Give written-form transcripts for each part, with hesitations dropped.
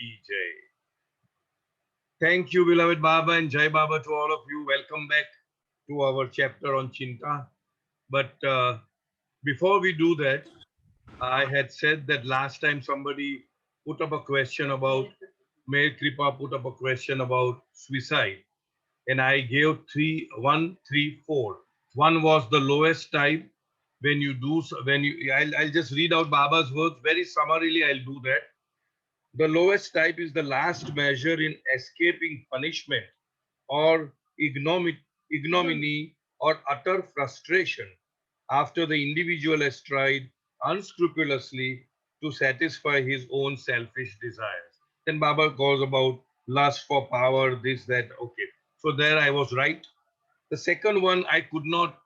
ki jai. Thank you, beloved Baba, and Jai Baba to all of you. Welcome back to our chapter on Chinta. But before we do that, I had said that last time somebody put up a question about, Mayor Kripa put up a question about suicide. And I gave three, one, three, four. One was the lowest type. When you do, when you, I'll just read out Baba's words very summarily. I'll do that. The lowest type is the last measure in escaping punishment or ignominy or utter frustration after the individual has tried unscrupulously to satisfy his own selfish desires. Then Baba goes about lust for power, this, that. Okay. So there I was right. The second one I could not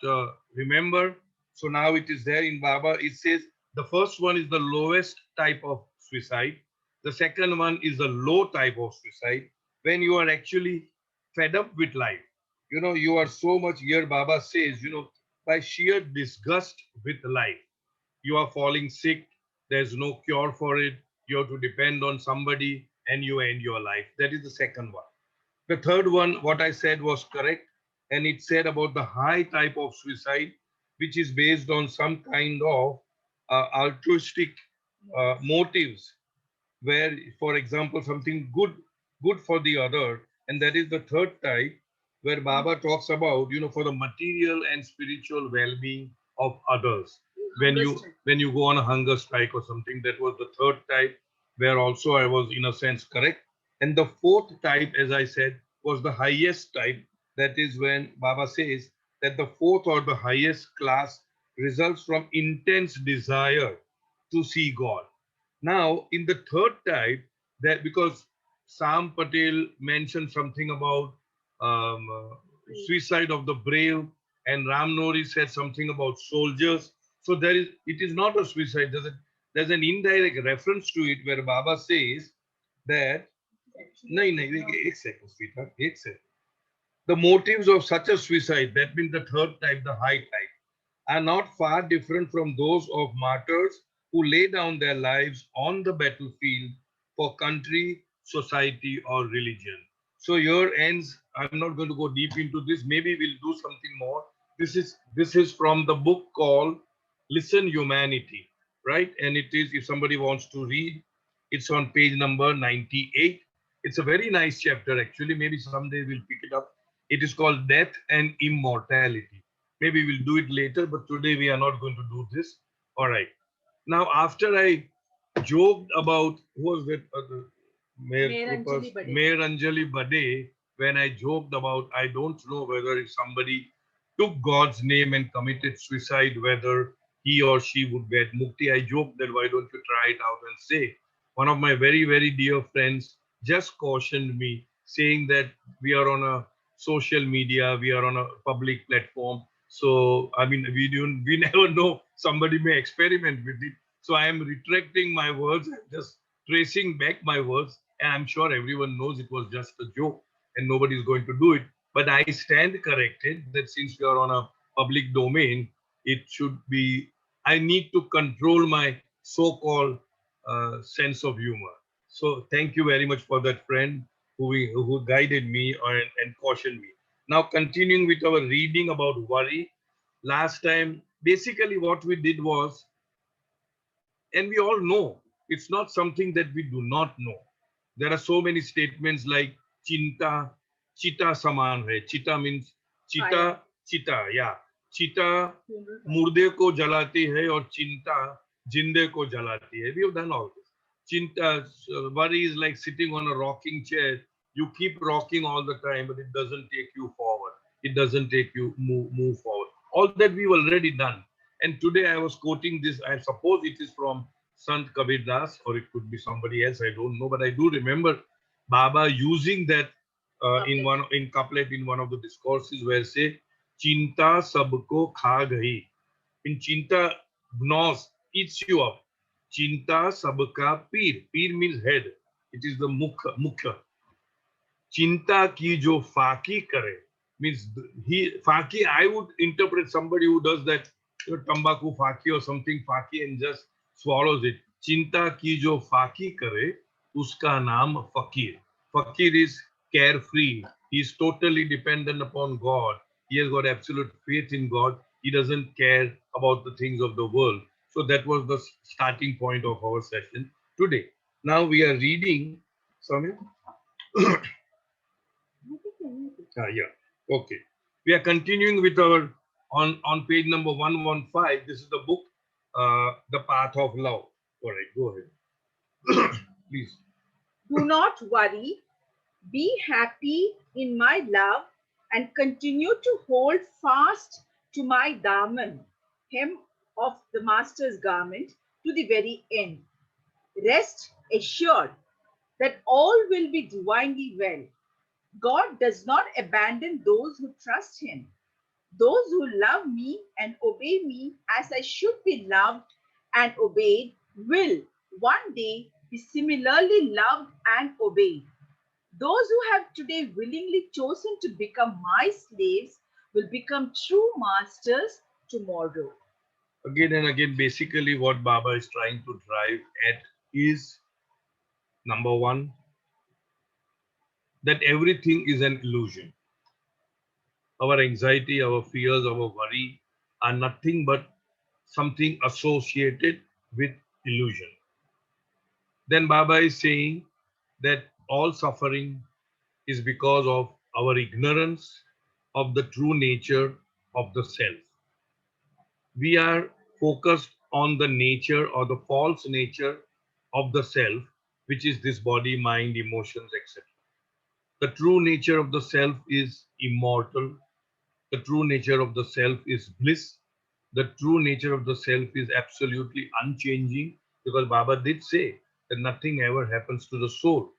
remember. So now it is there in Baba. It says the first one is the lowest type of suicide. The second one is the low type of suicide when you are actually fed up with life. You know, you are so much, here Baba says, by sheer disgust with life. You are falling sick, there's no cure for it, you have to depend on somebody, and you end your life. That is the second one. The third one, what I said was correct, and it said about the high type of suicide, which is based on some kind of altruistic motives, where, for example, something good for the other, and that is the third type, where Baba talks about, for the material and spiritual well-being of others. When you go on a hunger strike or something, that was the third type, where also I was in a sense correct. And the fourth type, as I said, was the highest type. That is when Baba says that the fourth or the highest class results from intense desire to see God. Now, in the third type, that because Sam Patel mentioned something about suicide of the brave, and Ram Nori said something about soldiers. So it is not a suicide. There's an indirect reference to it where Baba says that, nahi, nahi, ek second, sweetheart, ek second. The motives of such a suicide, that means the third type, the high type, are not far different from those of martyrs who lay down their lives on the battlefield for country, society, or religion. So here ends. I'm not going to go deep into this. Maybe we'll do something more. This is from the book called Listen Humanity, right? And it is, if somebody wants to read, it's on page number 98. It's a very nice chapter actually. Maybe someday we'll pick it up. It is called Death and Immortality. Maybe we'll do it later, but today we are not going to do this. All right. Now, after I joked about, who was that? Mayor Anjali Bade, when I joked about, I don't know whether if somebody took God's name and committed suicide, whether he or she would get mukti. I joked that why don't you try it out and say. One of my very, very dear friends just cautioned me, saying that we are on a social media, we are on a public platform. So, I mean, we never know, somebody may experiment with it. So I am retracting my words, I'm just tracing back my words, and I'm sure everyone knows it was just a joke and nobody is going to do it. But I stand corrected that since we are on a public domain, it should be, I need to control my so-called sense of humor. So thank you very much for that friend who guided me and cautioned me. Now continuing with our reading about worry. Last time, basically what we did was, and we all know, it's not something that we do not know. There are so many statements like chinta, chita saman hai. Chita means chita, yeah. Chita murde ko jalati hai or chinta jinde ko jalati hai. We have done all this. Chinta, worry is like sitting on a rocking chair. You keep rocking all the time, but it doesn't take you forward. It doesn't take you move forward. All that we've already done. And today I was quoting this. I suppose it is from Sant Kabir Das, or it could be somebody else. I don't know, but I do remember Baba using that in couplet in one of the discourses where say, "Chinta sabko kha gayi." In Chinta gnaws, eats you up. Chinta sabka peer. Peer means head. It is the mukha. Chinta ki jo faki kare means faki. I would interpret somebody who does that, tambaku faki or something faki and just swallows it. Chinta ki jo faki kare uska naam fakir. Fakir is carefree. He is totally dependent upon God. He has got absolute faith in God. He doesn't care about the things of the world. So that was the starting point of our session today. Now we are reading. Soumya? Yeah. Okay. We are continuing with our on page number 115. This is the book, The Path of Love. All right, go ahead. Please. Do not worry, be happy in my love, and continue to hold fast to my daman, hem of the master's garment, to the very end. Rest assured that all will be divinely well. God does not abandon those who trust Him. Those who love me and obey me as I should be loved and obeyed will one day be similarly loved and obeyed. Those who have today willingly chosen to become my slaves will become true masters tomorrow. Again and again, basically, what Baba is trying to drive at is number one, that everything is an illusion. Our anxiety, our fears, our worry are nothing but something associated with illusion. Then Baba is saying that all suffering is because of our ignorance of the true nature of the self. We are focused on the nature or the false nature of the self, which is this body, mind, emotions, etc. The true nature of the self is immortal. The true nature of the self is bliss. The true nature of the self is absolutely unchanging, because Baba did say that nothing ever happens to the soul.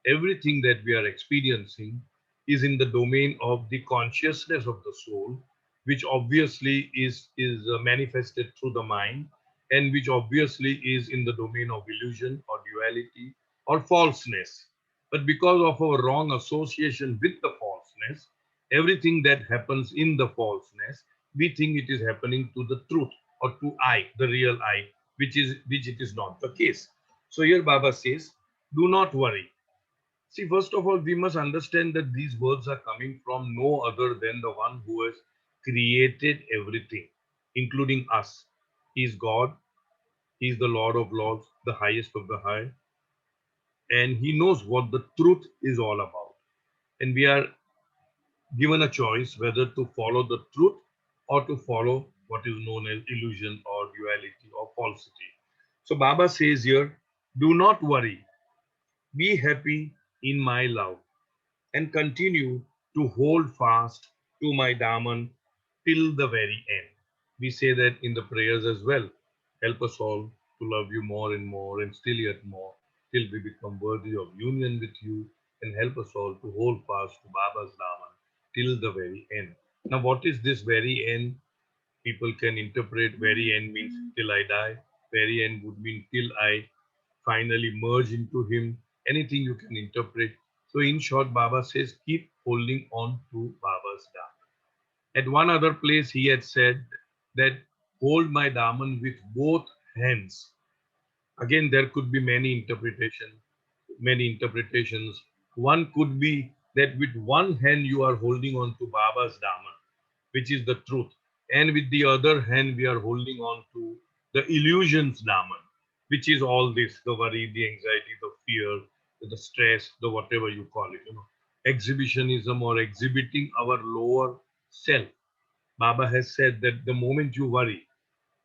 Everything that we are experiencing is in the domain of the consciousness of the soul, which obviously is manifested through the mind, and which obviously is in the domain of illusion or duality or falseness. But because of our wrong association with the falseness, everything that happens in the falseness, we think it is happening to the truth or to I, the real I, which it is not the case. So here Baba says, do not worry. See, first of all, we must understand that these words are coming from no other than the one who has created everything, including us. He is God, He is the Lord of Lords, the highest of the high, and He knows what the truth is all about. And we are given a choice whether to follow the truth or to follow what is known as illusion or duality or falsity. So Baba says here, do not worry, be happy in my love, and continue to hold fast to my Daman till the very end. We say that in the prayers as well. Help us all to love you more and more and still yet more till we become worthy of union with you, and help us all to hold fast to Baba's Daman till the very end. Now, what is this very end? People can interpret very end means till I die. Very end would mean till I finally merge into him. Anything you can interpret. So in short, Baba says, keep holding on to Baba's Daman. At one other place, he had said that hold my Daman with both hands. Again, there could be many interpretations. One could be that with one hand you are holding on to Baba's Daman, which is the truth, and with the other hand we are holding on to the illusions Daman, which is all this: the worry, the anxiety, the fear, the stress, the whatever you call it, exhibitionism or exhibiting our lower self. Baba has said that the moment you worry,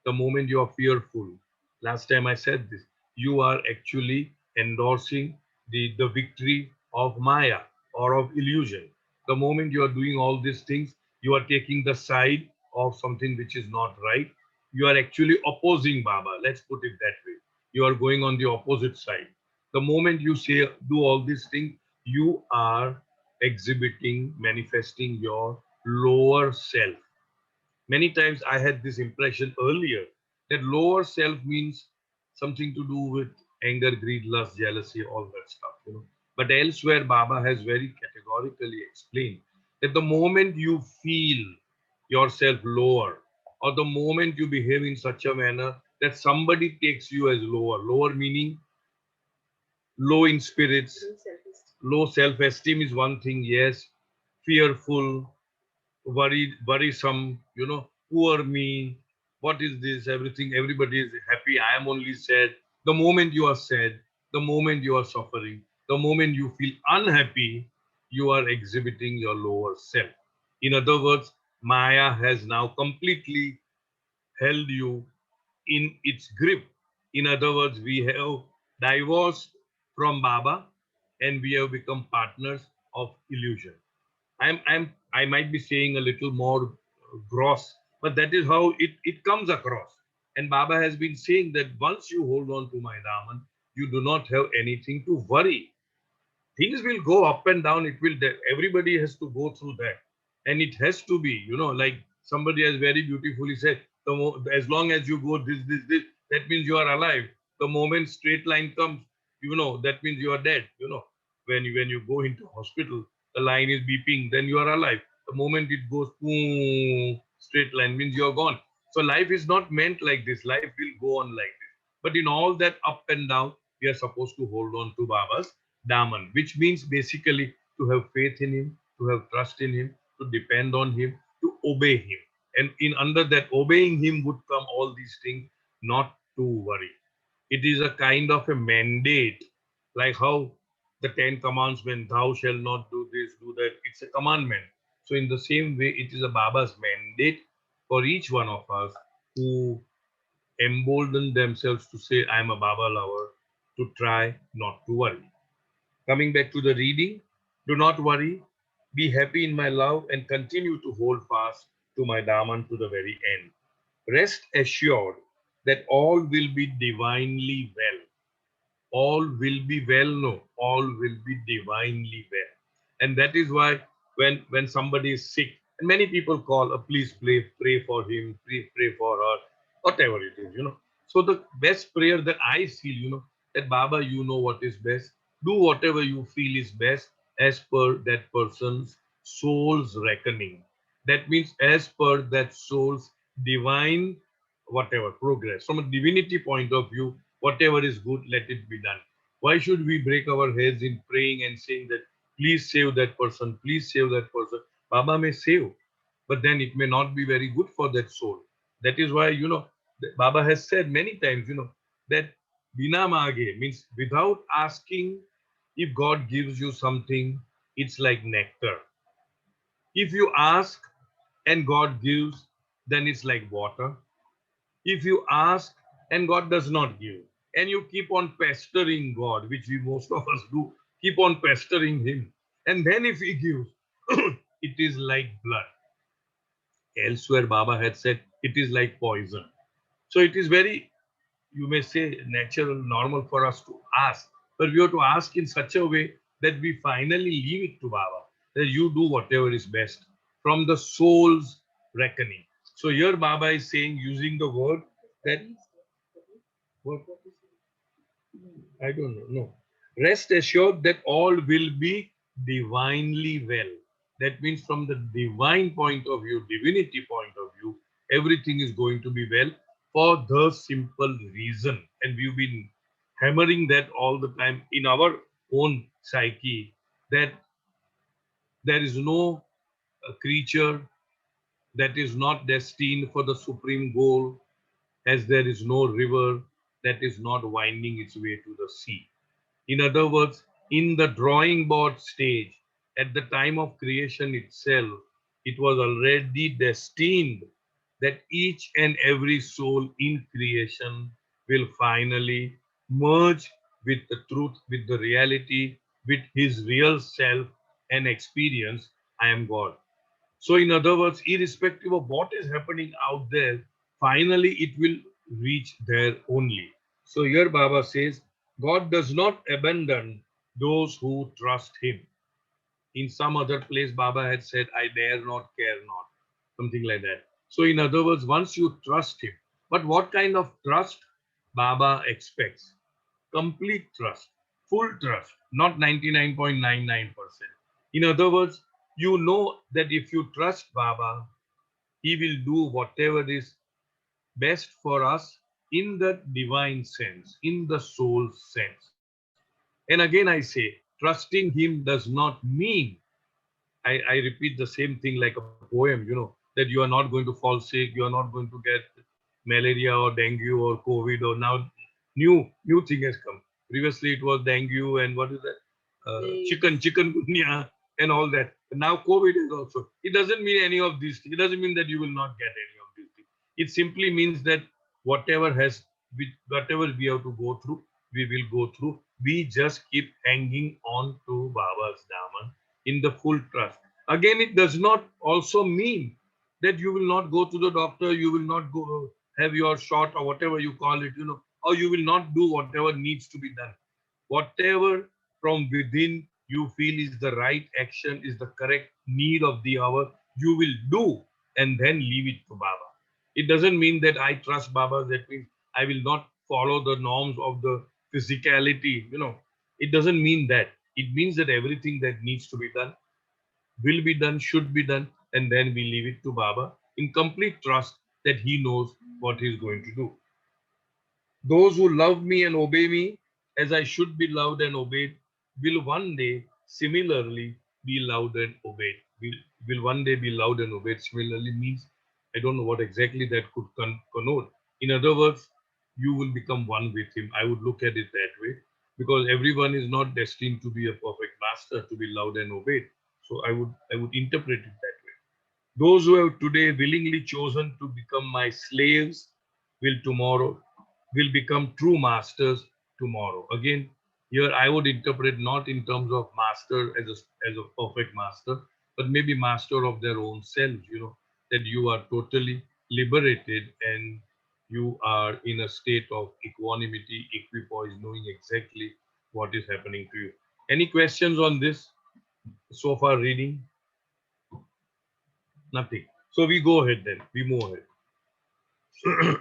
the moment you are fearful, last time I said this, you are actually endorsing the victory of Maya or of illusion. The moment you are doing all these things, you are taking the side of something which is not right. You are actually opposing Baba. Let's put it that way. You are going on the opposite side. The moment you say do all these things, you are exhibiting, manifesting your lower self. Many times I had this impression earlier that lower self means something to do with anger, greed, lust, jealousy, all that stuff. But elsewhere, Baba has very categorically explained that the moment you feel yourself lower, or the moment you behave in such a manner that somebody takes you as lower, lower meaning low in spirits, Low self-esteem. low self-esteem is one thing, yes, fearful, worrisome, poor me, what is this? Everything, everybody is happy. I am only sad. The moment you are sad, the moment you are suffering, the moment you feel unhappy, you are exhibiting your lower self. In other words, Maya has now completely held you in its grip. In other words, we have divorced from Baba and we have become partners of illusion. I might be saying a little more gross, but that is how it comes across. And Baba has been saying that once you hold on to my Raman, you do not have anything to worry. Things will go up and down. It will, everybody has to go through that. And it has to be, like somebody has very beautifully said, as long as you go this, that means you are alive. The moment straight line comes, that means you are dead. When you go into hospital, the line is beeping, then you are alive. The moment it goes boom, straight line means you are gone. So life is not meant like this. Life will go on like this. But in all that up and down, we are supposed to hold on to Baba's Daman, which means basically to have faith in him, to have trust in him, to depend on him, to obey him. And in under that obeying him would come all these things, not to worry. It is a kind of a mandate, like how the Ten Commandments, thou shalt not do this, do that, it's a commandment. So in the same way, it is a Baba's mandate for each one of us who embolden themselves to say, I am a Baba lover, to try not to worry. Coming back to the reading, do not worry, be happy in my love, and continue to hold fast to my Daman to the very end. Rest assured that all will be divinely well. All will be well. No, all will be divinely well. And that is why when somebody is sick, and many people call, please pray for him, pray for her, whatever it is. So the best prayer that I feel, that Baba, you know what is best. Do whatever you feel is best as per that person's soul's reckoning. That means as per that soul's divine whatever progress. From a divinity point of view, whatever is good, let it be done. Why should we break our heads in praying and saying that, please save that person, please save that person? Baba may save, but then it may not be very good for that soul. That is why, Baba has said many times, that Bina Mage means without asking, if God gives you something, it's like nectar. If you ask and God gives, then it's like water. If you ask and God does not give, and you keep on pestering God, which we most of us do, keep on pestering Him, and then if He gives, it is like blood. Elsewhere, Baba had said it is like poison. So it is very, you may say, natural, normal for us to ask, but we have to ask in such a way that we finally leave it to Baba, that you do whatever is best from the soul's reckoning. So here Baba is saying, using the word that what I don't know. No. Rest assured that all will be divinely well. That means from the divine point of view, divinity point of view, everything is going to be well for the simple reason. And we've been hammering that all the time in our own psyche, that there is no creature that is not destined for the supreme goal, as there is no river that is not winding its way to the sea. In other words, in the drawing board stage, at the time of creation itself, it was already destined that each and every soul in creation will finally merge with the truth, with the reality, with his real self and experience, I am God. So, in other words, irrespective of what is happening out there, finally it will reach there only. So, here Baba says, God does not abandon those who trust Him. In some other place, Baba had said, I dare not, care not, something like that. So, in other words, once you trust Him, but what kind of trust Baba expects? Complete trust, full trust, not 99.99%. In other words, you know that if you trust Baba, He will do whatever is best for us in the divine sense, in the soul sense. And again, I say, trusting him does not mean, I repeat the same thing like a poem, that you are not going to fall sick, you are not going to get malaria or dengue or COVID, or now new thing has come. Previously it was dengue and what is that? Chikungunya and all that. Now COVID is also. It doesn't mean any of these things. It doesn't mean that you will not get any of these things. It simply means that whatever we have to go through, we will go through. We just keep hanging on to Baba's Daman in the full trust. Again, it does not also mean that you will not go to the doctor, you will not go have your shot or whatever you call it, or you will not do whatever needs to be done. Whatever from within you feel is the right action, is the correct need of the hour, you will do and then leave it to Baba. It doesn't mean that I trust Baba, that means I will not follow the norms of the physicality. It doesn't mean that. It means that everything that needs to be done will be done, should be done, and then we leave it to Baba in complete trust that he knows what he is going to do. Those who love me and obey me as I should be loved and obeyed will one day similarly be loved and obeyed. Will one day be loved and obeyed similarly means I don't know what exactly that could connote. In other words, you will become one with him. I would look at it that way because everyone is not destined to be a perfect master to be loved and obeyed. So I would interpret it that way. Those who have today willingly chosen to become my slaves will become true masters tomorrow. Again, here I would interpret not in terms of master as a perfect master, but maybe master of their own selves, that you are totally liberated and you are in a state of equanimity, equipoise, knowing exactly what is happening to you. Any questions on this so far reading? Nothing. So we go ahead then. We move ahead.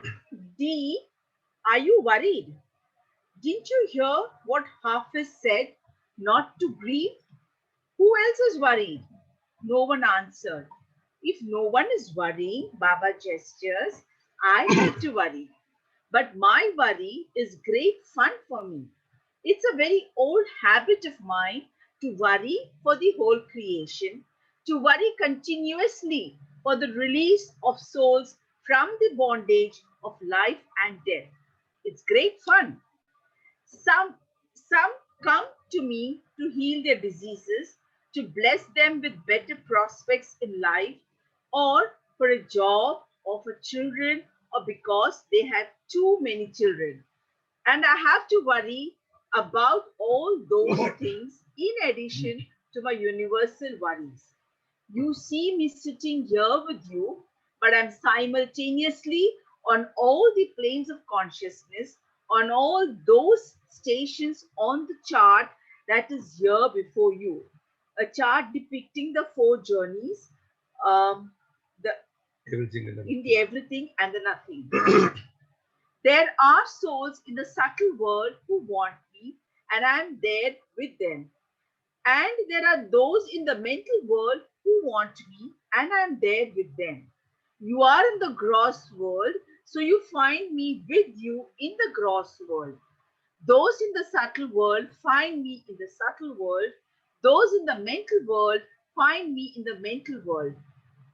D, are you worried? Didn't you hear what Hafiz said? Not to grieve? Who else is worried? No one answered. If no one is worrying, Baba gestures, I have to worry. But my worry is great fun for me. It's a very old habit of mine to worry for the whole creation, to worry continuously for the release of souls from the bondage of life and death. It's great fun. Some, some come to me to heal their diseases, to bless them with better prospects in life, or for a job, or for children, or because they have too many children. And I have to worry about all those things in addition to my universal worries. You see me sitting here with you, but I'm simultaneously on all the planes of consciousness, on all those stations on the chart that is here before you. A chart depicting the four journeys, the Everything in in the everything and the nothing. There are souls in the subtle world who want me, and I'm there with them. And there are those in the mental world who want me, and I'm there with them. You are in the gross world, so you find me with you in the gross world. Those in the subtle world find me in the subtle world. Those in the mental world find me in the mental world.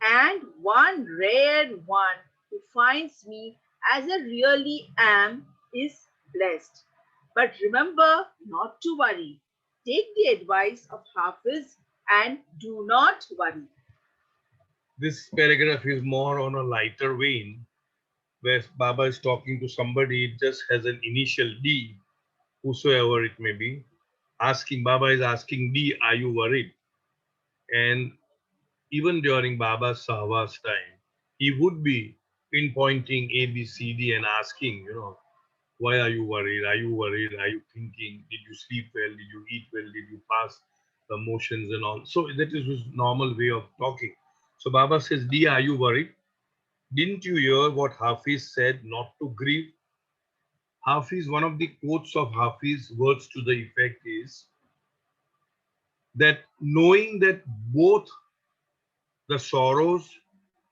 And one rare one who finds me as I really am is blessed. But remember not to worry. Take the advice of Hafiz and do not worry. this paragraph is more on a lighter vein, where Baba is talking to somebody, it just has an initial D, whosoever it may be, Baba is asking D, are you worried? And even during Baba's Sahwas time, he would be pinpointing A, B, C, D and asking, why are you worried? Are you worried? Are you thinking? Did you sleep well? Did you eat well? Did you pass the motions and all? So that is his normal way of talking. So Baba says, D, are you worried? Didn't you hear what Hafiz said not to grieve? Hafiz, one of the quotes of Hafiz words to the effect is that knowing that both the sorrows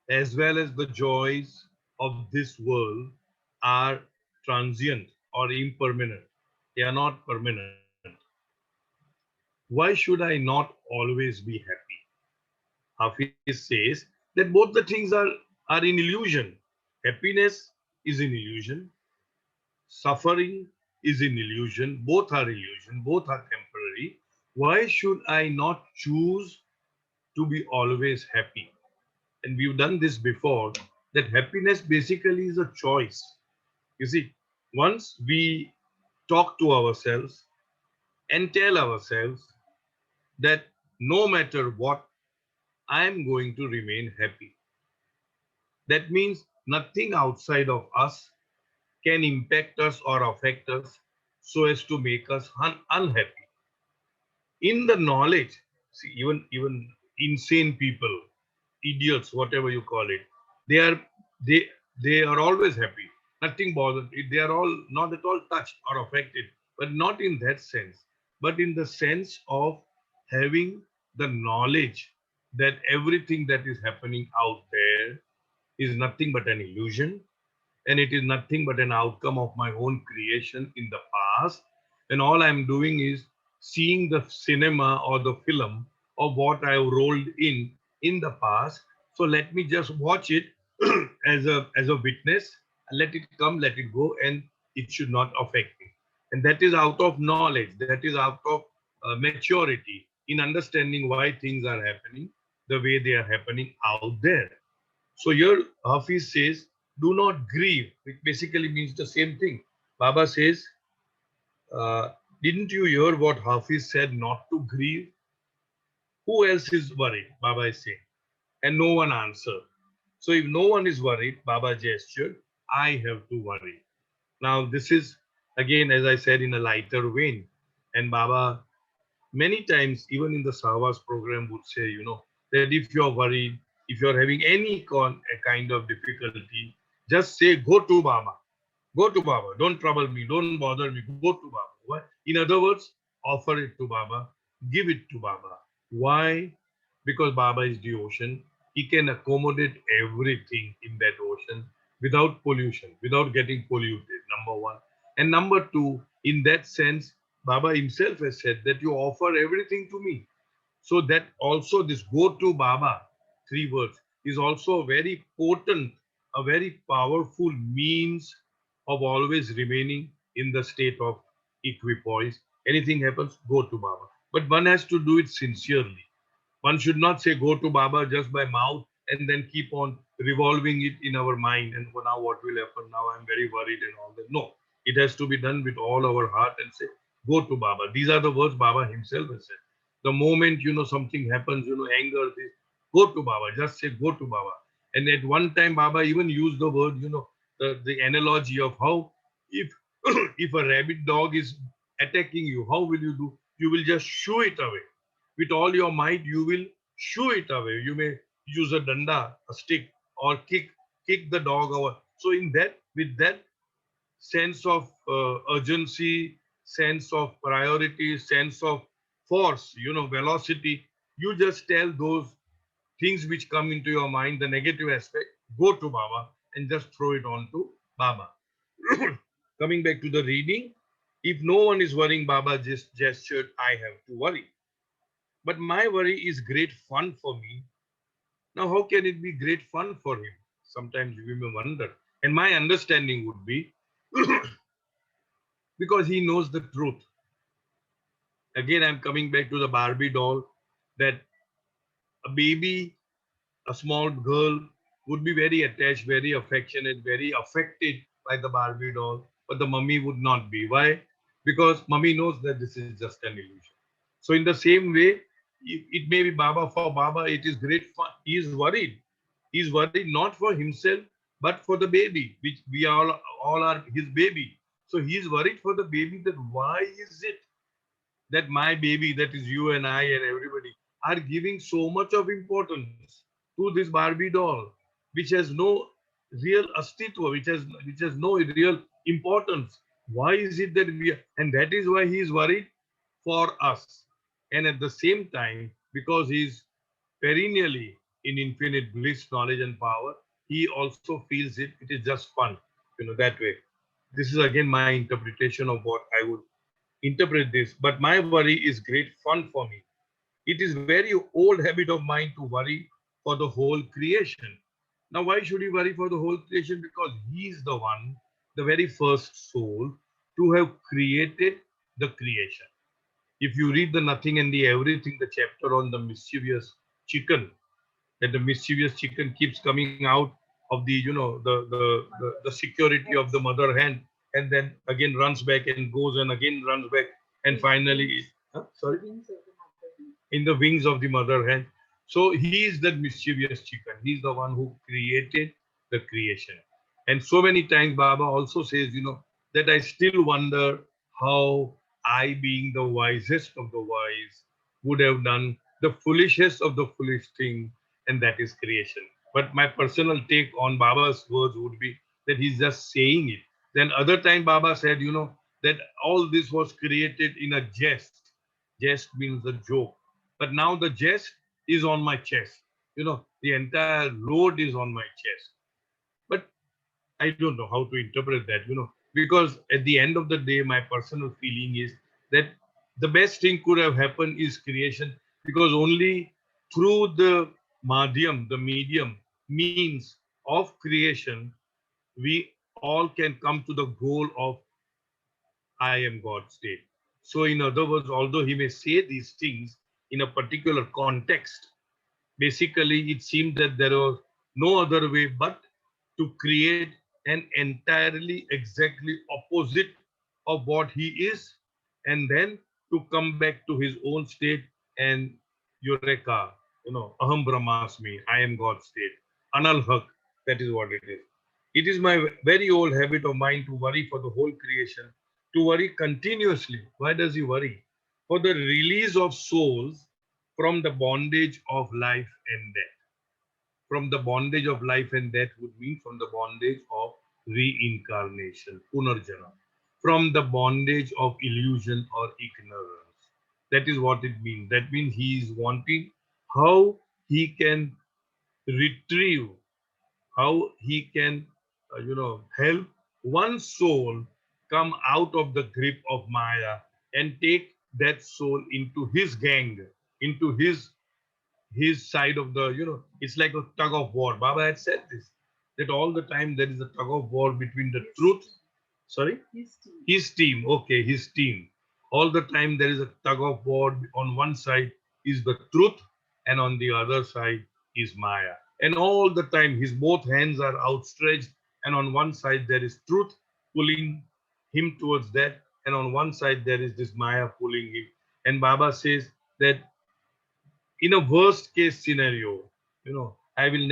as well as the joys of this world are transient or impermanent. They are not permanent. why should I not always be happy? Hafiz says that both the things are in illusion. Happiness is in illusion, suffering is in illusion, both are illusion, both are temporary. Why should I not choose to be always happy? And we've done this before, that happiness basically is a choice. You see, once we talk to ourselves and tell ourselves that no matter what, I am going to remain happy. That means nothing outside of us can impact us or affect us so as to make us unhappy. In the knowledge, see, even insane people, idiots, whatever you call it, they are they they are always happy, nothing bothered, they are all not at all touched or affected, but not in that sense, but in the sense of having the knowledge that everything that is happening out there is nothing but an illusion, and it is nothing but an outcome of my own creation in the past. And all I'm doing is seeing the cinema or the film of what I have rolled in the past. So let me just watch it as a witness, and let it come, let it go, and it should not affect me. And that is out of knowledge, that is out of maturity in understanding why things are happening the way they are happening out there. So here Hafiz says, do not grieve, which basically means the same thing. Baba says, uh, didn't you hear what Hafiz said, not to grieve? Who else is worried? Baba is saying. And no one answered. So if no one is worried, Baba gestured, I have to worry. Now this is again, as I said, in a lighter vein. And Baba many times, even in the Savas program, would say, that if you're worried, if you're having any a kind of difficulty, just say, go to Baba. Go to Baba. Don't trouble me. Don't bother me. Go to Baba. Why? In other words, offer it to Baba. Give it to Baba. Why? Because Baba is the ocean. He can accommodate everything in that ocean without pollution, without getting polluted, number one. And number two, in that sense, Baba himself has said that you offer everything to me. So that also this go to Baba, three words, is also a very potent, a very powerful means of always remaining in the state of equipoise. Anything happens, go to Baba. But one has to do it sincerely. One should not say go to Baba just by mouth and then keep on revolving it in our mind. And now what will happen? Now I'm very worried and all that. No, it has to be done with all our heart and say, go to Baba. These are the words Baba himself has said. The moment something happens, anger, this, go to Baba. Just say go to Baba. And at one time, Baba even used the word, the analogy of how if if a rabid dog is attacking you, how will you do? You will just shoo it away with all your might. You will shoo it away. You may use a danda, a stick, or kick the dog over. So in that, with that sense of urgency, sense of priority, sense of force, velocity, you just tell those things which come into your mind, the negative aspect, go to Baba and just throw it on to Baba. Coming back to the reading, if no one is worrying, Baba just gestured, I have to worry. But my worry is great fun for me. Now, how can it be great fun for him? Sometimes we may wonder. And my understanding would be because he knows the truth. Again, I'm coming back to the Barbie doll, that a baby, a small girl, would be very attached, very affectionate, very affected by the Barbie doll, but the mummy would not be. Why? Because mummy knows that this is just an illusion. So, in the same way, it may be Baba. For Baba, it is great fun. He is worried. He is worried not for himself, but for the baby, which we all are his baby. So he is worried for the baby, that why is it that my baby, that is you and I and everybody, are giving so much of importance to this Barbie doll, which has no real astitva, which has no real importance. Why is it that we are, and that is why he is worried for us. And at the same time, because he is perennially in infinite bliss, knowledge, and power, he also feels it. It is just fun, that way. This is again my interpretation of what I would interpret this, but my worry is great fun for me. It is very old habit of mine to worry for the whole creation. Now, why should he worry for the whole creation? Because he is the one, the very first soul, to have created the creation. If you read the Nothing and the Everything, the chapter on the mischievous chicken, that the mischievous chicken keeps coming out of the, the security of the mother hen, and then again runs back and goes and again runs back, and finally, sorry, in the wings of the mother hen. So he is that mischievous chicken. He's the one who created the creation. And so many times Baba also says, that I still wonder how I, being the wisest of the wise, would have done the foolishest of the foolish thing, and that is creation. But my personal take on Baba's words would be that he's just saying it. Then other time Baba said, that all this was created in a jest. Jest means a joke. But now the jest is on my chest. The entire load is on my chest. But I don't know how to interpret that, because at the end of the day, my personal feeling is that the best thing could have happened is creation, because only through the medium means of creation, we all can come to the goal of I am God state. So, in other words, although he may say these things in a particular context, basically it seemed that there was no other way but to create an entirely exactly opposite of what he is, and then to come back to his own state and eureka, aham brahmasmi, I am God state, anal haq, that is what it is. It is my very old habit of mine to worry for the whole creation, to worry continuously. Why does he worry? For the release of souls from the bondage of life and death. From the bondage of life and death would mean from the bondage of reincarnation, punarjana, from the bondage of illusion or ignorance. That is what it means. That means he is wanting how he can retrieve, how he can, help one soul come out of the grip of Maya and take that soul into his gang, into his side of the, it's like a tug of war. Baba had said this, that all the time there is a tug of war between the truth. Sorry? His team. Okay, his team. All the time there is a tug of war. On one side is the truth, and on the other side is Maya. And all the time his both hands are outstretched, and on one side there is truth pulling him towards that, and on one side there is this Maya pulling him. And Baba says that in a worst case scenario, I will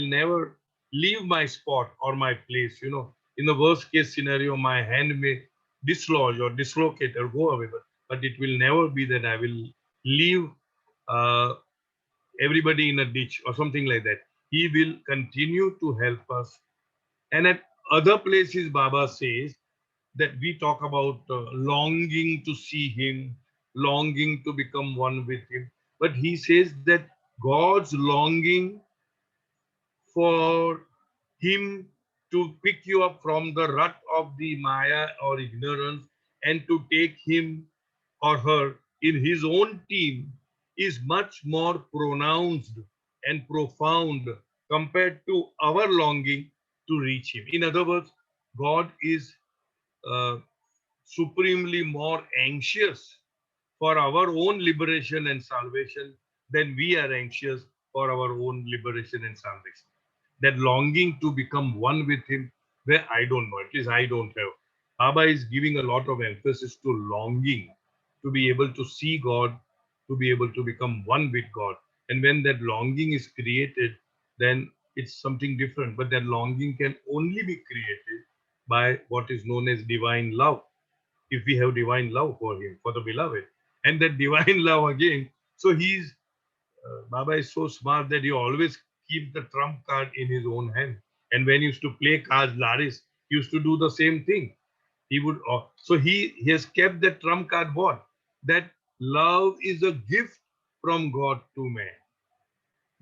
never leave my spot or my place. In the worst case scenario, my hand may dislodge or dislocate or go away, but it will never be that I will leave uh, everybody in a ditch or something like that. He will continue to help us. And at other places Baba says that we talk about longing to see him, longing to become one with him. But he says that God's longing for him to pick you up from the rut of the Maya or ignorance and to take him or her in his own team is much more pronounced and profound compared to our longing to reach him. In other words, God is uh, supremely more anxious for our own liberation and salvation than we are anxious for our own liberation and salvation. That longing to become one with Him, where I don't know, at least I don't have. Baba is giving a lot of emphasis to longing to be able to see God, to be able to become one with God. And when that longing is created, then it's something different. But that longing can only be created by what is known as divine love, if we have divine love for him, for the beloved. And that divine love again, so Baba is so smart that he always keeps the trump card in his own hand. And when he used to play cards, Laris, he used to do the same thing. He would, so he has kept the trump card what? That love is a gift from God to man.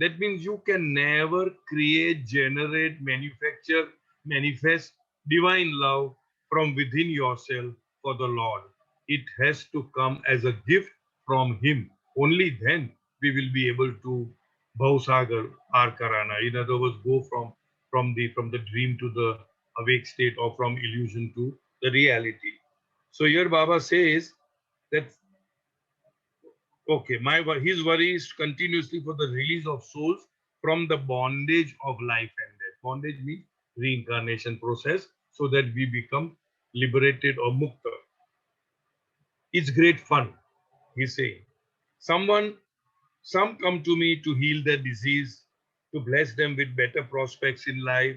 That means you can never create, generate, manufacture, manifest divine love from within yourself for the Lord. It has to come as a gift from Him. Only then we will be able to Bhausagar par karana. In other words, go from the dream to the awake state, or from illusion to the reality. So here Baba says that okay, his worry is continuously for the release of souls from the bondage of life and death. Bondage means reincarnation process, so that we become liberated or mukta. It's great fun, he's saying. Someone, some come to me to heal their disease, to bless them with better prospects in life,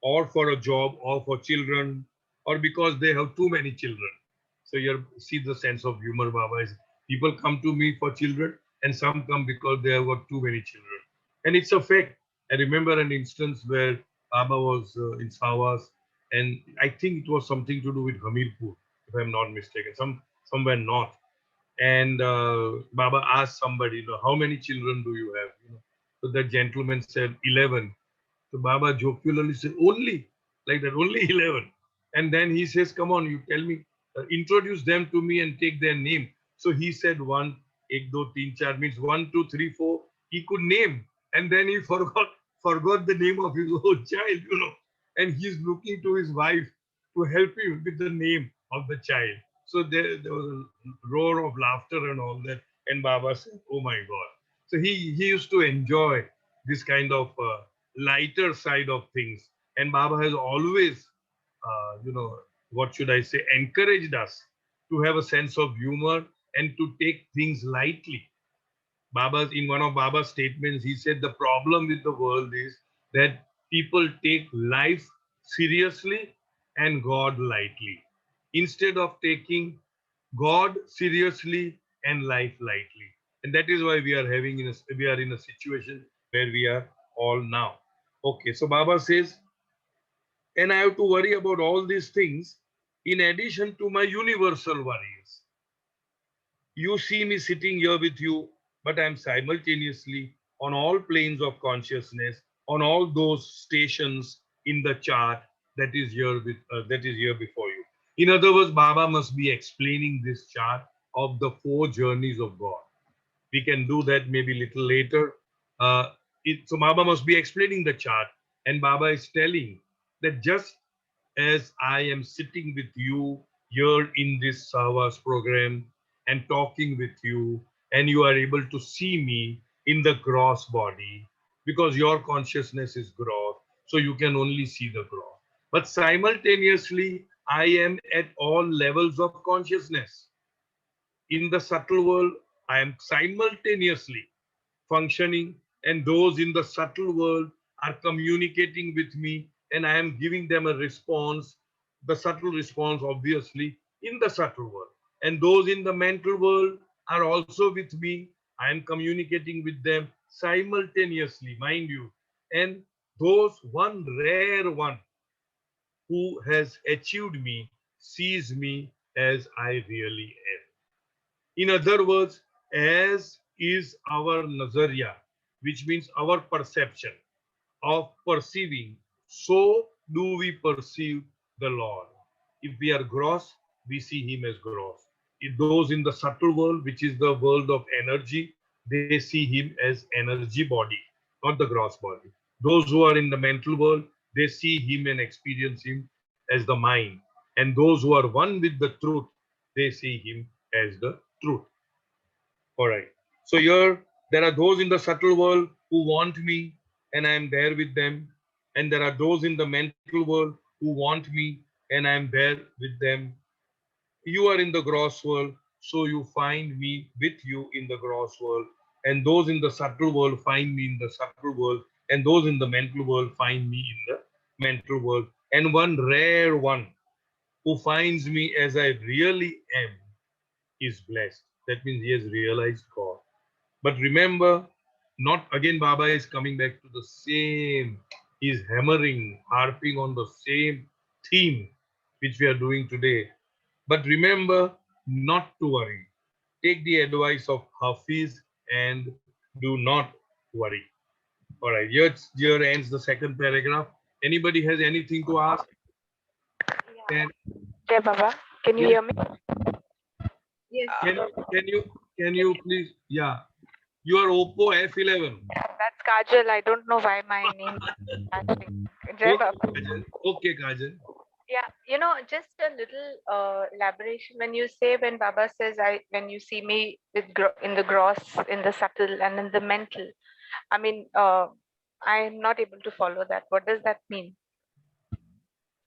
or for a job, or for children, or because they have too many children. So you see the sense of humor, Baba is people come to me for children, and some come because they have got too many children. And it's a fact. I remember an instance where Baba was in Sawas, and I think it was something to do with Hamirpur, if I'm not mistaken, somewhere north. And Baba asked somebody, how many children do you have? So that gentleman said 11. So Baba jocularly said, only like that, only 11. And then he says, come on, you tell me, introduce them to me and take their name. So he said one, ek, do, teen, char means 1, 2, 3, 4. He could name. And then he forgot the name of his own child. And he's looking to his wife to help him with the name of the child. So there was a roar of laughter and all that. And Baba said, oh my God. So he used to enjoy this kind of lighter side of things. And Baba has always, what should I say, encouraged us to have a sense of humor and to take things lightly. In one of Baba's statements, he said the problem with the world is that people take life seriously and God lightly, instead of taking God seriously and life lightly. And that is why we are in a situation where we are all now. Okay, so Baba says, and I have to worry about all these things in addition to my universal worries. You see me sitting here with you, but I am simultaneously on all planes of consciousness, on all those stations in the chart that is here before you. In other words, Baba must be explaining this chart of the 4 journeys of God. We can do that maybe little later. So Baba must be explaining the chart, and Baba is telling that just as I am sitting with you here in this Savas program and talking with you, and you are able to see me in the gross body, because your consciousness is gross, so you can only see the gross. But simultaneously, I am at all levels of consciousness. In the subtle world, I am simultaneously functioning, and those in the subtle world are communicating with me, and I am giving them a response, the subtle response, obviously, in the subtle world. And those in the mental world are also with me. I am communicating with them simultaneously, mind you. And those one rare one who has achieved me sees me as I really am. In other words, as is our nazariya, which means our perception of perceiving, so do we perceive the Lord. If we are gross, we see Him as gross. If those in the subtle world, which is the world of energy, they see Him as energy body, not the gross body. Those who are in the mental world, they see Him and experience Him as the mind. And those who are one with the truth, they see Him as the truth. All right. So here there are those in the subtle world who want me and I am there with them. And there are those in the mental world who want me and I am there with them. You are in the gross world, so you find me with you in the gross world. And those in the subtle world find me in the subtle world. And those in the mental world find me in the mental world. And one rare one who finds me as I really am is blessed. That means he has realized God. But remember, not again, Baba is coming back to the same, he's hammering, harping on the same theme which we are doing today. But remember not to worry. Take the advice of Hafiz and do not worry. All right, here ends the second paragraph. Anybody has anything to ask? Yeah. Then, Jai Baba, can you yes, hear me? Yes. Can can you can you please? Yeah, your Oppo F11. That's Kajal. I don't know why my name is matching. Jai Okay, Baba. Kajan. Okay, Kajan. Yeah, just a little elaboration. When you say, when Baba says, I when you see me in the gross, in the subtle, and in the mental, I mean, I am not able to follow that. What does that mean?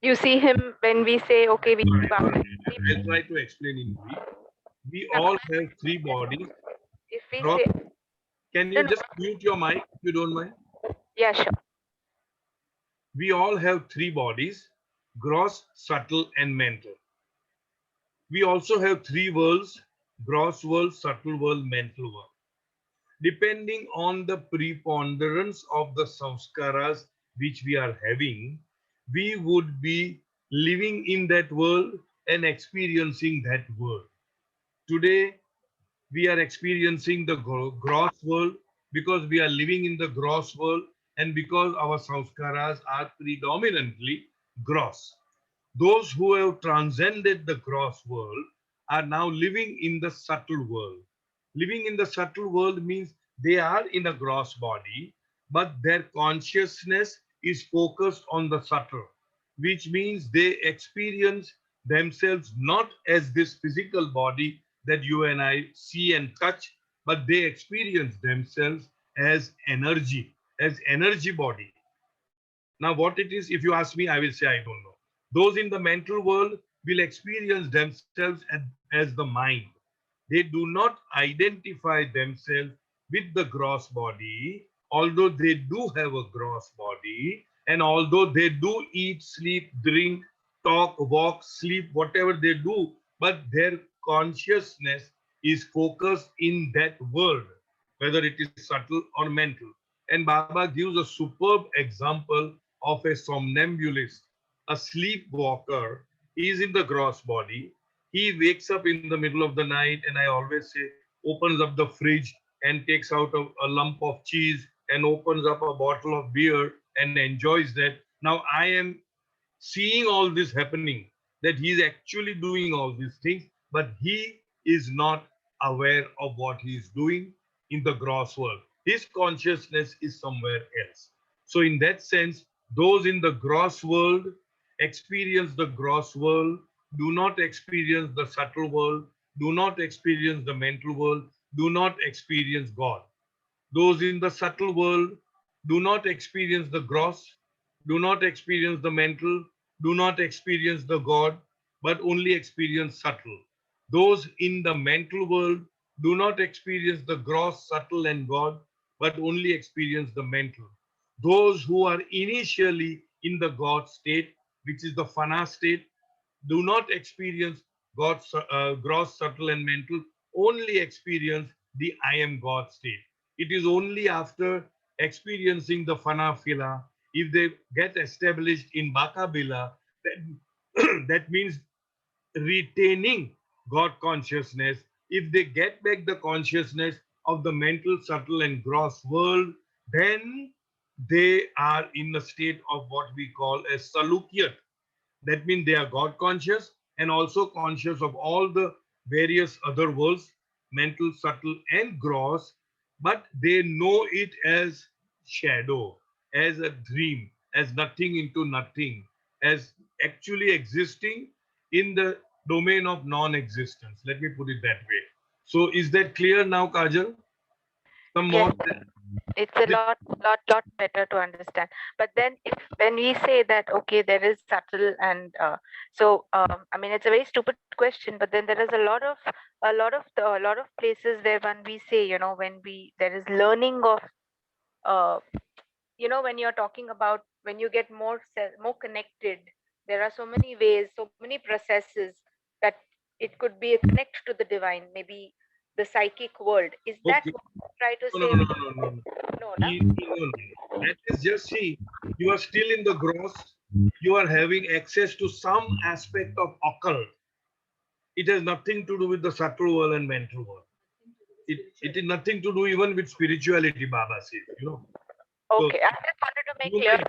You see him when we say, okay, we see Baba. I'll try to explain in brief. We Yeah, all have three bodies. if we Gross. say, Can no, you no, just mute your mic if you don't mind? yeah, sure. We all have three bodies: gross, subtle, and mental. We also have three worlds: gross world, subtle world, mental world. Depending on the preponderance of the samskaras which we are having, we would be living in that world and experiencing that world. Today, we are experiencing the gross world because we are living in the gross world and because our samskaras are predominantly gross. Those who have transcended the gross world are now living in the subtle world. Living in the subtle world means they are in a gross body, but their consciousness is focused on the subtle, which means they experience themselves not as this physical body that you and I see and touch, but they experience themselves as energy body. Now, what it is, if you ask me, I will say I don't know. Those in the mental world will experience themselves as the mind. They do not identify themselves with the gross body, although they do have a gross body, and although they do eat, sleep, drink, talk, walk, sleep, whatever they do, but their consciousness is focused in that world, whether it is subtle or mental. And Baba gives a superb example of a somnambulist, a sleepwalker. He is in the gross body. He wakes up in the middle of the night, and I always say, opens up the fridge and takes out a lump of cheese and opens up a bottle of beer and enjoys that. Now, I am seeing all this happening, that he is actually doing all these things, but he is not aware of what he is doing in the gross world. His consciousness is somewhere else. So, in that sense, those in the gross world experience the gross world, do not experience the subtle world, do not experience the mental world, do not experience God. Those in the subtle world do not experience the gross, do not experience the mental, do not experience the God, but only experience subtle. Those in the mental world do not experience the gross, subtle, and God, but only experience the mental. Those who are initially in the God state, which is the fana state, do not experience God's gross, subtle, and mental, only experience the I am God state. It is only after experiencing the fana fila, if they get established in Bakabila, that, that means retaining God consciousness. If they get back the consciousness of the mental, subtle, and gross world, then they are in a state of what we call as salukyat. That means they are God conscious and also conscious of all the various other worlds, mental, subtle, and gross, but they know it as shadow, as a dream, as nothing into nothing, as actually existing in the domain of non existence. Let me put it that way. So, is that clear now, Kajal? Some Yes, more? it's a lot better to understand. But then, if when we say that, okay, there is subtle and I mean, it's a very stupid question, but then there is a lot of places where when we say, when we there is learning of uh, when you're talking about when you get more connected, there are so many ways, so many processes that it could be a connect to the divine, maybe the psychic world. Is that Okay. what you try to No, say no, no, when no, no, no. no, na? No, no. That is just see, you are still in the gross, you are having access to some aspect of occult. It has nothing to do with the subtle world and mental world. It is nothing to do even with spirituality, Baba says. So Okay, I just wanted to make you clear.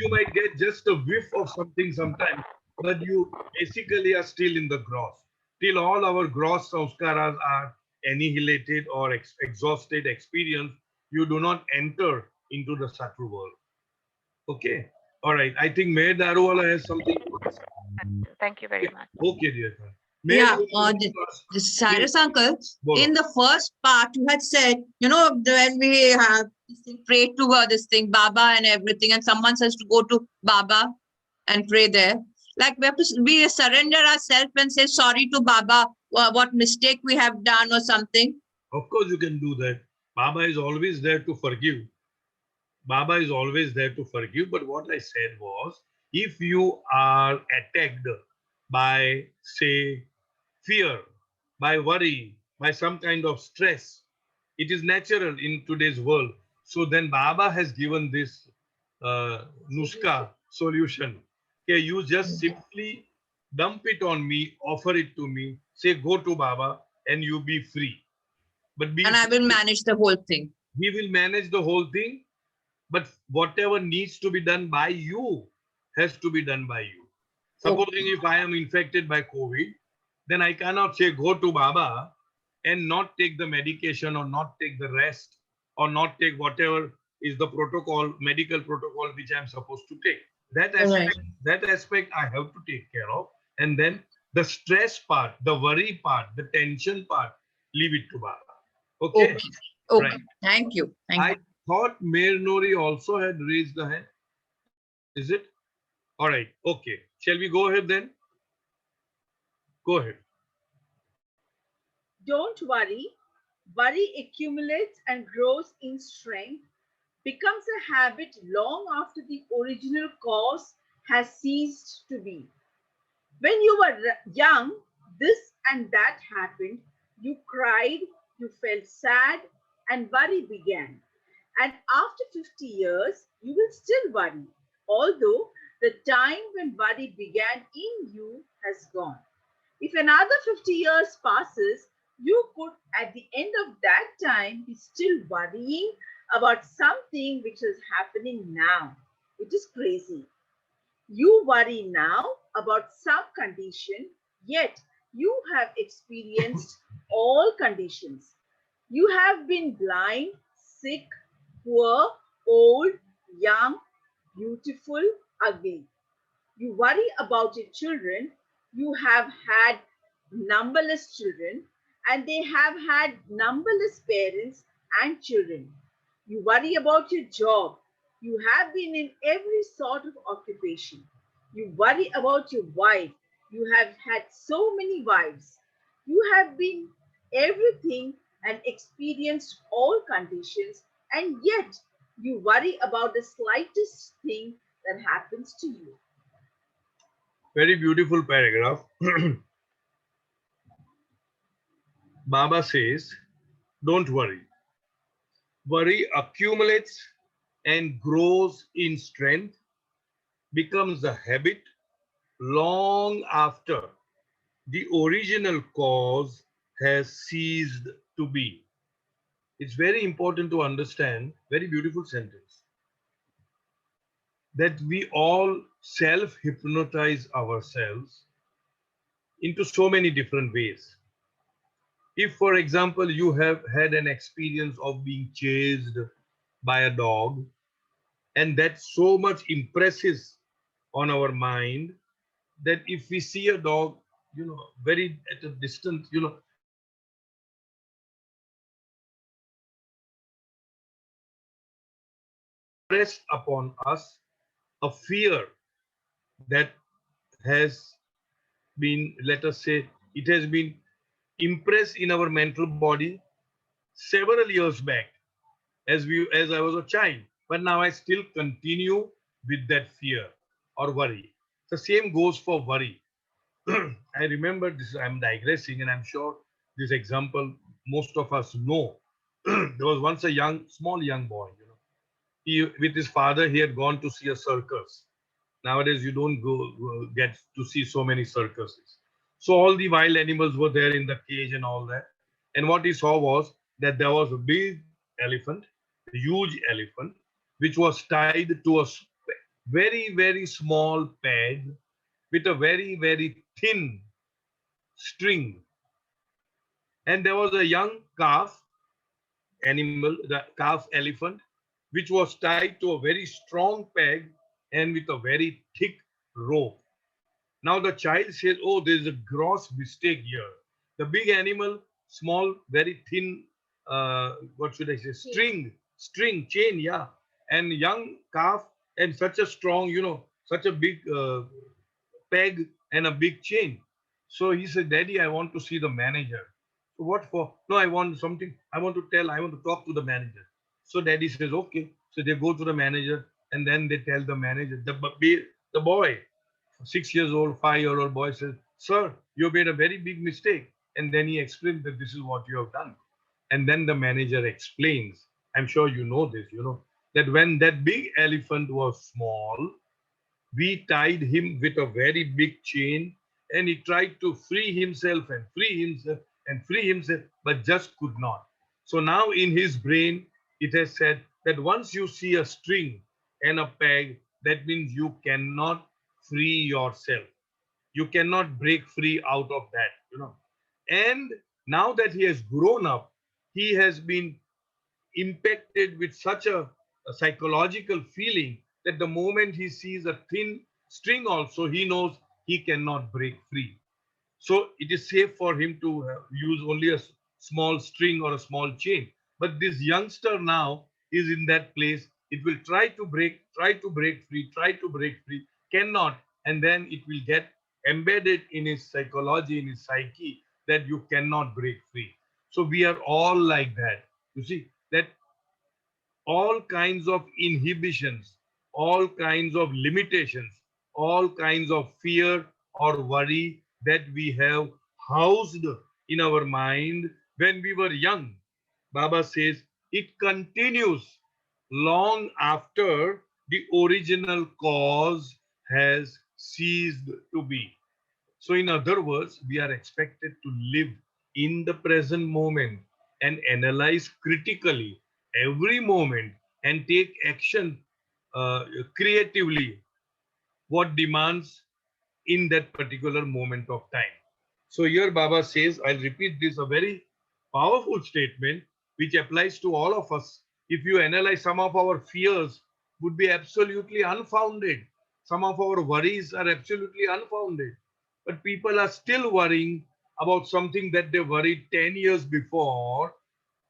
might get just a whiff of something sometimes, but you basically are still in the gross. till all our gross samskaras are annihilated or exhausted experience, you do not enter into the subtle world. Okay. All right. I think Mayor Daruwala has something to ask. Thank you very Yeah. much. Okay, dear friend. Mayor, Yeah, you want to ask? Please, Cyrus uncle, in bolo. the first part, you had said, when we have this thing, pray to this thing, Baba and everything, and someone says to go to Baba and pray there. Like we surrender ourselves and say sorry to Baba, what mistake we have done or something. Of course, you can do that. Baba is always there to forgive. Baba is always there to forgive. But what I said was, if you are attacked by, say, fear, by worry, by some kind of stress, it is natural in today's world. So then Baba has given this nuska solution. Okay, you just simply dump it on me, offer it to me, say, go to Baba, and you be free. But be And I will free. manage the whole thing. He will manage the whole thing, but whatever needs to be done by you has to be done by you. Supposing if I am infected by COVID, then I cannot say go to Baba and not take the medication or not take the rest or not take whatever is the protocol, medical protocol which I'm supposed to take. Right. That aspect I have to take care of. And then the stress part, the worry part, the tension part, leave it to Baba. Okay? Okay. Okay. Right. Thank you. Thank I you. thought Mayor Nori also had raised the hand. Is it? All right. Okay. Shall we go ahead then? Go ahead. Don't worry. Worry accumulates and grows in strength, becomes a habit long after the original cause has ceased to be. When you were young, this and that happened. You cried, you felt sad, and worry began. And after 50 years, you will still worry, although the time when worry began in you has gone. If another 50 years passes, you could, at the end of that time, be still worrying about something which is happening now. It is crazy. You worry now about some condition, yet you have experienced all conditions. You have been blind, sick, poor, old, young, beautiful, ugly. You worry about your children. You have had numberless children, and they have had numberless parents and children. You worry about your job. You have been in every sort of occupation. You worry about your wife. You have had so many wives. You have been everything and experienced all conditions, and yet you worry about the slightest thing that happens to you. Very beautiful paragraph. Baba says, don't worry. Worry accumulates and grows in strength, becomes a habit long after the original cause has ceased to be. It's very important to understand, very beautiful sentence, that we all self hypnotize ourselves into so many different ways. If, for example, you have had an experience of being chased by a dog, and that so much impresses on our mind that if we see a dog, very at a distance, we impress upon us a fear that has been, let us say, it has been impressed in our mental body several years back as I was a child, but now I still continue with that fear or worry. The same goes for worry. I remember this, I'm digressing, and I'm sure this example most of us know. There was once a small young boy, with his father, he had gone to see a circus. Nowadays, you don't get to see so many circuses. So all the wild animals were there in the cage and all that. And what he saw was that there was a big elephant, a huge elephant, which was tied to a very, very small peg with a very, very thin string. And there was a young calf animal, the calf elephant, which was tied to a very strong peg and with a very thick rope. Now the child says, "Oh, there's a gross mistake here. The big animal, small, very thin, what should I say, chain, yeah. And young calf, and such a strong, such a big peg and a big chain." So he said, "Daddy, I want to see the manager." So what for? No, I want something. I want to talk to the manager. So daddy says, "Okay." So they go to the manager and then they tell the manager, the boy, 6 years old, 5 year old boy says, "Sir, you made a very big mistake." And then he explains that this is what you have done. And then the manager explains, I'm sure you know this, that when that big elephant was small, we tied him with a very big chain and he tried to free himself and free himself and free himself, but just could not. So now in his brain, it has said that once you see a string and a peg, that means you cannot free yourself. You cannot break free out of that. And now that he has grown up, he has been impacted with such a psychological feeling that the moment he sees a thin string also, he knows he cannot break free. So it is safe for him to use only a small string or a small chain. But this youngster now is in that place. It will try to break free, try to break free, cannot. And then it will get embedded in his psychology, in his psyche, that you cannot break free. So we are all like that. You see, that all kinds of inhibitions, all kinds of limitations, all kinds of fear or worry that we have housed in our mind when we were young. Baba says it continues long after the original cause has ceased to be. So, in other words, we are expected to live in the present moment and analyze critically every moment and take action creatively what demands in that particular moment of time. So, here Baba says, I'll repeat this, a very powerful statement which applies to all of us. If you analyze, some of our fears would be absolutely unfounded. Some of our worries are absolutely unfounded. But people are still worrying about something that they worried 10 years before.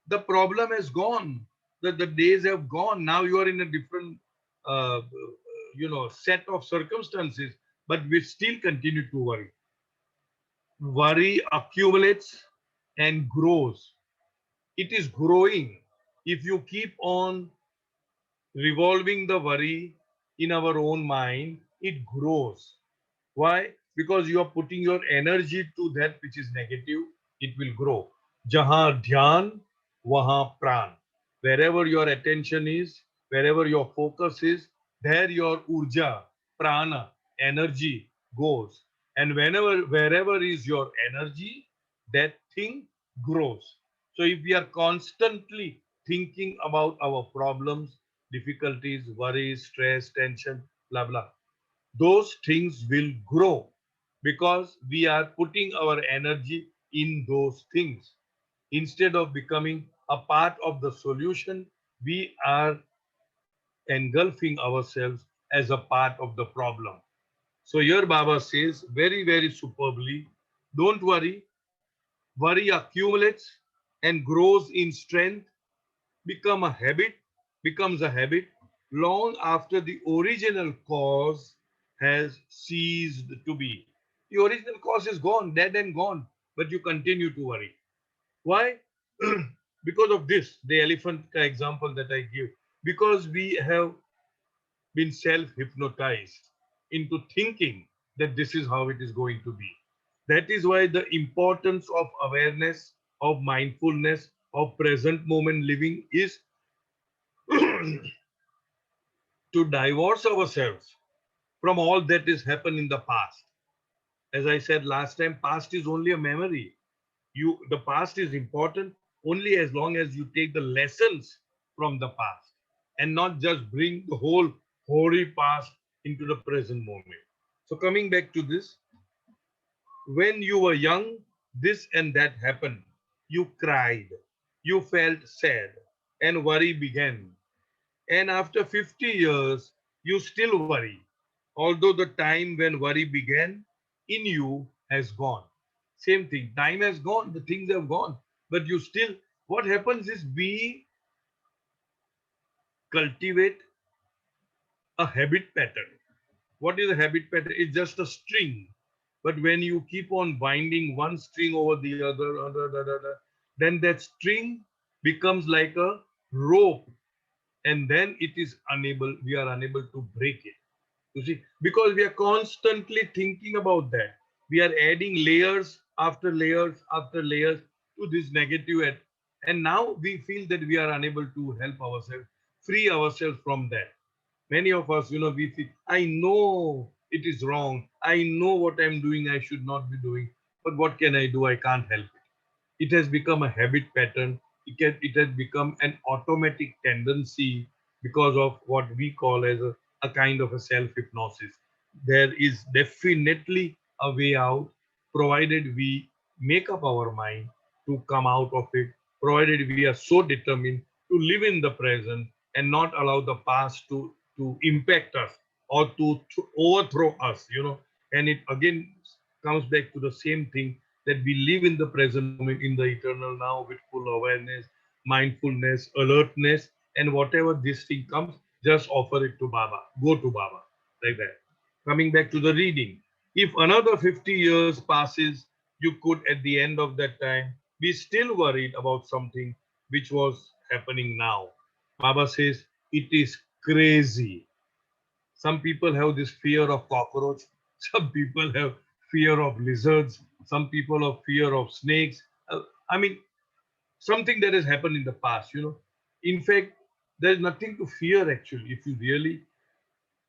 The problem has gone. The days have gone. Now you are in a different set of circumstances, but we still continue to worry. Worry accumulates and grows. It is growing. If you keep on revolving the worry in our own mind, it grows. Why? Because you are putting your energy to that which is negative, it will grow. Jahan dhyan, wahan pran. Wherever your attention is, wherever your focus is, there your urja, prana, energy goes. And wherever is your energy, that thing grows. So if we are constantly thinking about our problems, difficulties, worries, stress, tension, blah, blah, those things will grow because we are putting our energy in those things. Instead of becoming a part of the solution, we are engulfing ourselves as a part of the problem. So here Baba says very, very superbly, don't worry, worry accumulates and grows in strength, become a habit, becomes a habit long after the original cause has ceased to be. The original cause is gone, dead and gone, but you continue to worry. Why? Because of this, the elephant example that I give. Because we have been self hypnotized into thinking that this is how it is going to be. That is why the importance of awareness, of mindfulness, of present moment living is to divorce ourselves from all that has happened in the past. As I said last time, past is only a memory. The past is important only as long as you take the lessons from the past and not just bring the whole hoary past into the present moment. So coming back to this, When you were young, this and that happened. You cried. You felt sad. And worry began. And after 50 years, you still worry. Although the time when worry began in you has gone. Same thing. Time has gone. The things have gone. But you still, what happens is we cultivate a habit pattern. What is a habit pattern? It's just a string. But when you keep on binding one string over the other, then that string becomes like a rope, and then we are unable to break it. You see, because we are constantly thinking about that. We are adding layers after layers after layers to this negative, and now we feel that we are unable to help ourselves, free ourselves from that. Many of us, we feel, I know it is wrong. I know what I'm doing, I should not be doing. But what can I do? I can't help it. It has become a habit pattern. It has become an automatic tendency because of what we call as a kind of a self-hypnosis. There is definitely a way out, provided we make up our mind to come out of it, provided we are so determined to live in the present and not allow the past to impact us or to overthrow us, and it again comes back to the same thing, that we live in the present moment, in the eternal now, with full awareness, mindfulness, alertness, and whatever this thing comes, just offer it to Baba. Go to Baba, like that. Coming back to the reading, if another 50 years passes, you could at the end of that time be still worried about something which was happening now. Baba says it is crazy. Some people have this fear of cockroach. Some people have fear of lizards. Some people have fear of snakes. I mean, something that has happened in the past. In fact, there's nothing to fear actually. If you really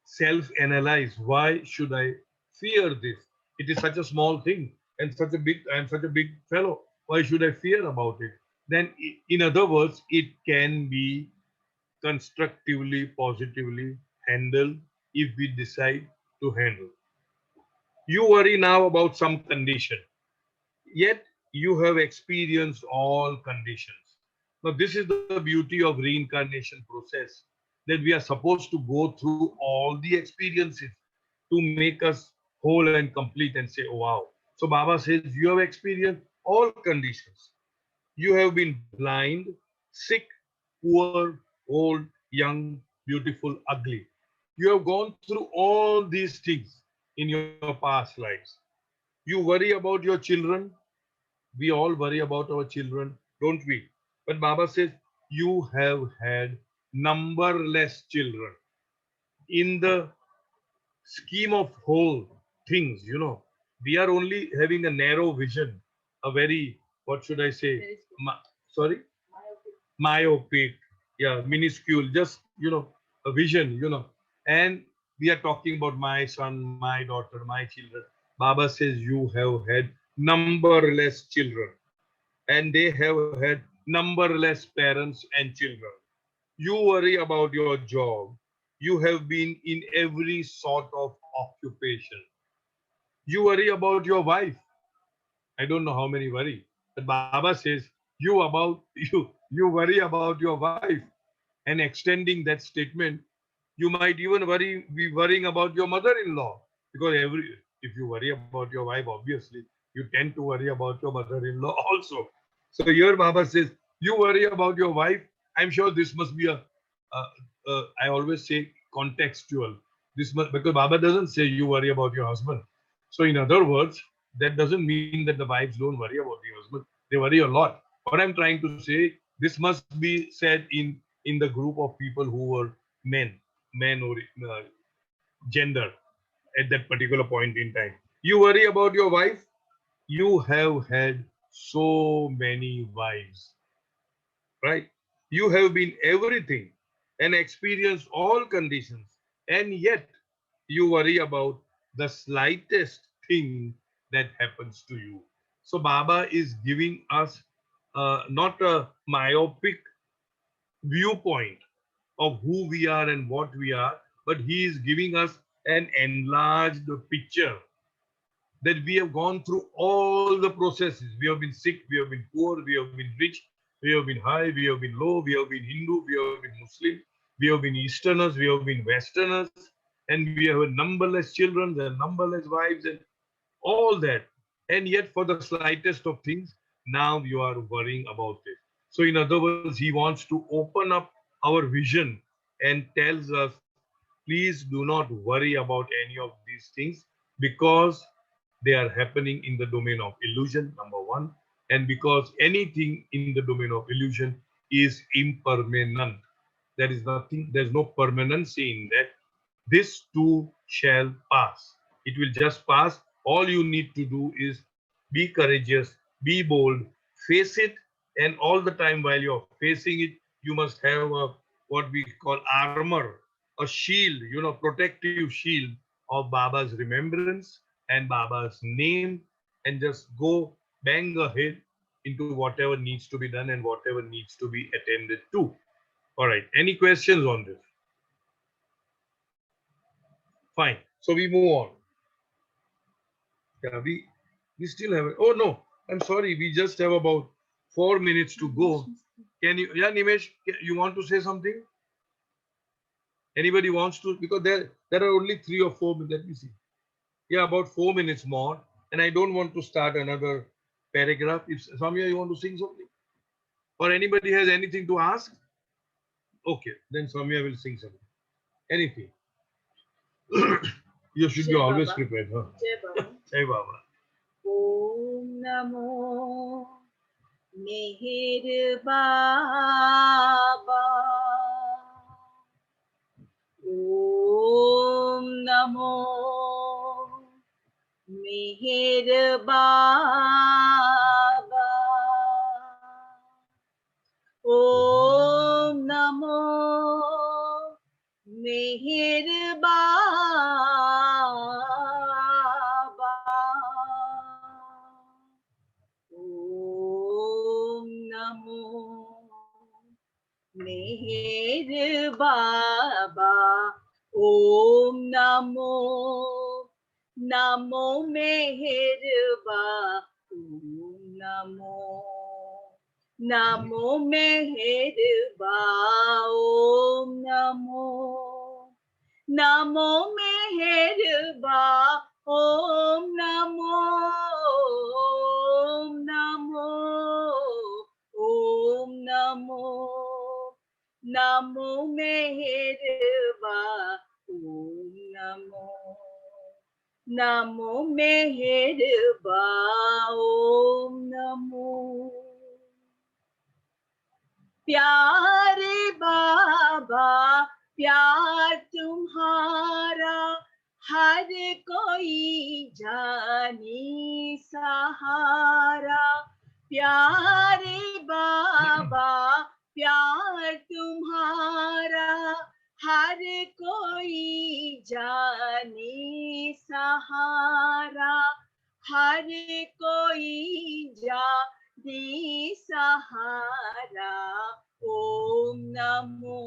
self-analyze, why should I fear this? It is such a small thing and I'm such a big fellow. Why should I fear about it? Then, in other words, it can be constructively, positively handle if we decide to handle. You worry now about some condition, yet you have experienced all conditions. Now, this is the beauty of reincarnation process, that we are supposed to go through all the experiences to make us whole and complete and say, oh wow. So Baba says, you have experienced all conditions. You have been blind, sick, poor, old, young, beautiful, ugly. You have gone through all these things in your past lives. You worry about your children. We all worry about our children, don't we? But Baba says, you have had numberless children. In the scheme of whole things, we are only having a narrow vision, a very, what should I say? Sorry? Myopic, yeah, minuscule, just a vision, and we are talking about my son, my daughter, my children. Baba says you have had numberless children, and they have had numberless parents and children. You worry about your job. You have been in every sort of occupation. You worry about your wife. I don't know how many worry, but Baba says you worry about your wife, and extending that statement, you might even be worrying about your mother-in-law, because if you worry about your wife, obviously you tend to worry about your mother-in-law also. So here Baba says you worry about your wife. I'm sure this must be I always say contextual. This must, because Baba doesn't say you worry about your husband. So in other words, that doesn't mean that the wives don't worry about the husband. They worry a lot. What I'm trying to say, this must be said in the group of people who were men or gender at that particular point in time. You worry about your wife. You have had so many wives, right? You have been everything and experienced all conditions, and yet you worry about the slightest thing that happens to you. So Baba is giving us not a myopic viewpoint of who we are and what we are, but he is giving us an enlarged picture that we have gone through all the processes. We have been sick, we have been poor, we have been rich, we have been high, we have been low, we have been Hindu, we have been Muslim, we have been Easterners, we have been Westerners, and we have numberless children and numberless wives and all that. And yet, for the slightest of things, now you are worrying about it. So, in other words, he wants to open up our vision and tells us, please do not worry about any of these things because they are happening in the domain of illusion, number one, and because anything in the domain of illusion is impermanent. There is nothing, there's no permanency in that. This too shall pass. It will just pass. All you need to do is be courageous, be bold, face it, and all the time while you're facing it, you must have a what we call armor, a shield, protective shield of Baba's remembrance and Baba's name, and just go bang ahead into whatever needs to be done and whatever needs to be attended to. All right. Any questions on this? Fine. So we move on. Yeah, we still have. Oh no, I'm sorry. We just have about 4 minutes to go. Can you? Yeah, Nimesh, you want to say something? Anybody wants to? Because there are only 3 or 4 minutes. Let me see. Yeah, about 4 minutes more, and I don't want to start another paragraph. If Soumya, you want to sing something, or anybody has anything to ask? Okay, then Soumya will sing something. Anything. You should be Jai always Baba. prepared, huh? Jai Baba. Hey, Baba. Om Namo Meher Baba. Om Namo Meher Baba. Om Namo Meher Baba. Om Namo Meher Baba. Om Namo Namo Meher Baba. Om Namo Namo Meher Baba. Om Namo Namo Meher Baba. Om Namo Om Namo Namo Meher Baba. Om Namo Namo Meher Baba. Om Namo प्यारे बाबा प्यार तुम्हारा हर कोई जाने सहारा प्यारे बाबा प्यार तुम्हारा हर कोई जाने सहारा हर कोई जाने सहारा ओम नमो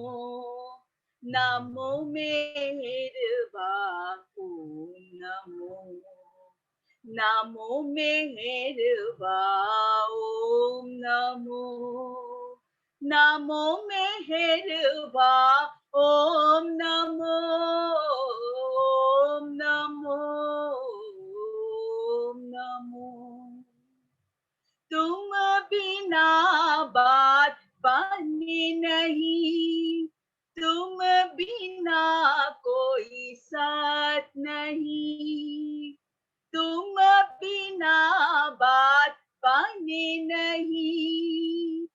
नमो मेहर बा ओम नमो नमो मेहर बा ओम नमो नमो मेहर बा ओम नमो नमो तुम बिना बात बने नहीं तुम बिना कोई साथ नहीं तुम बिना बात बने नहीं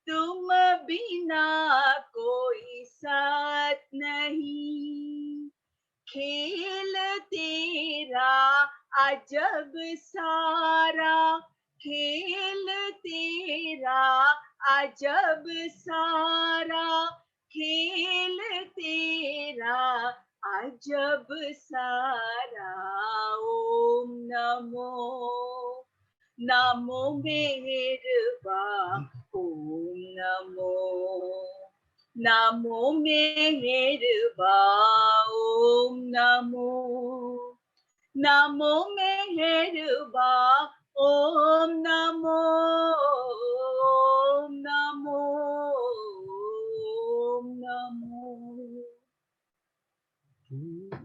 तुम बिना कोई साथ नहीं खेल तेरा अजब सारा खेल तेरा अजब सारा खेल तेरा अजब सारा ओम नमो नमो मेहरबा ओम नमो नमो मेहरबा ओम नमो नमो मेहरबा ओम नमो ओम नमो ओम नमो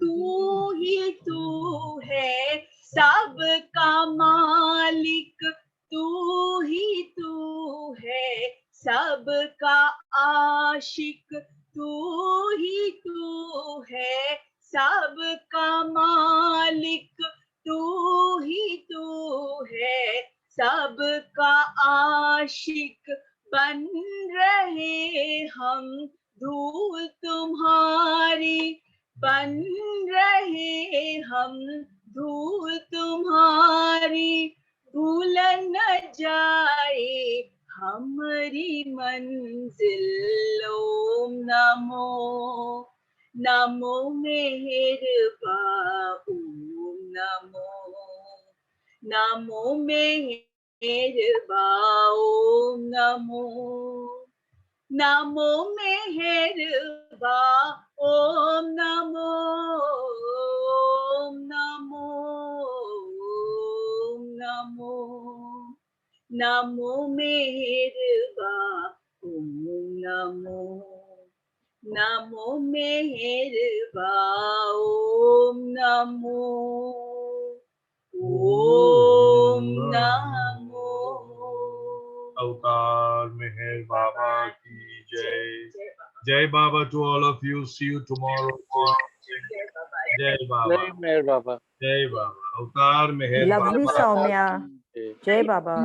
तू ही तू है सबका मालिक तू ही तू है सबका आशिक तू ही तू है सबका मालिक तू ही तू है सबका आशिक बन रहे हम धूल तुम्हारी बन रहे हम धूल तुम्हारी भूल न जाए हमारी मंजिल ओम नमो नमो मेहरबा ओम नमो नमो मेहरबा ओम नमो नमो मेहरबा ओम नमो ओम नमो ओम नमो नमो मेहरबा ओम नमो नमो मेहरबा ओम नमो ओम नमो अवतार मेहर बाबा की जय. Jai Baba to all of you. See you tomorrow. जय बाबा Jai Baba. Jai Meher Baba. Jai Baba. Avtar Meher Lovely Baba. Soumya. Jai Baba.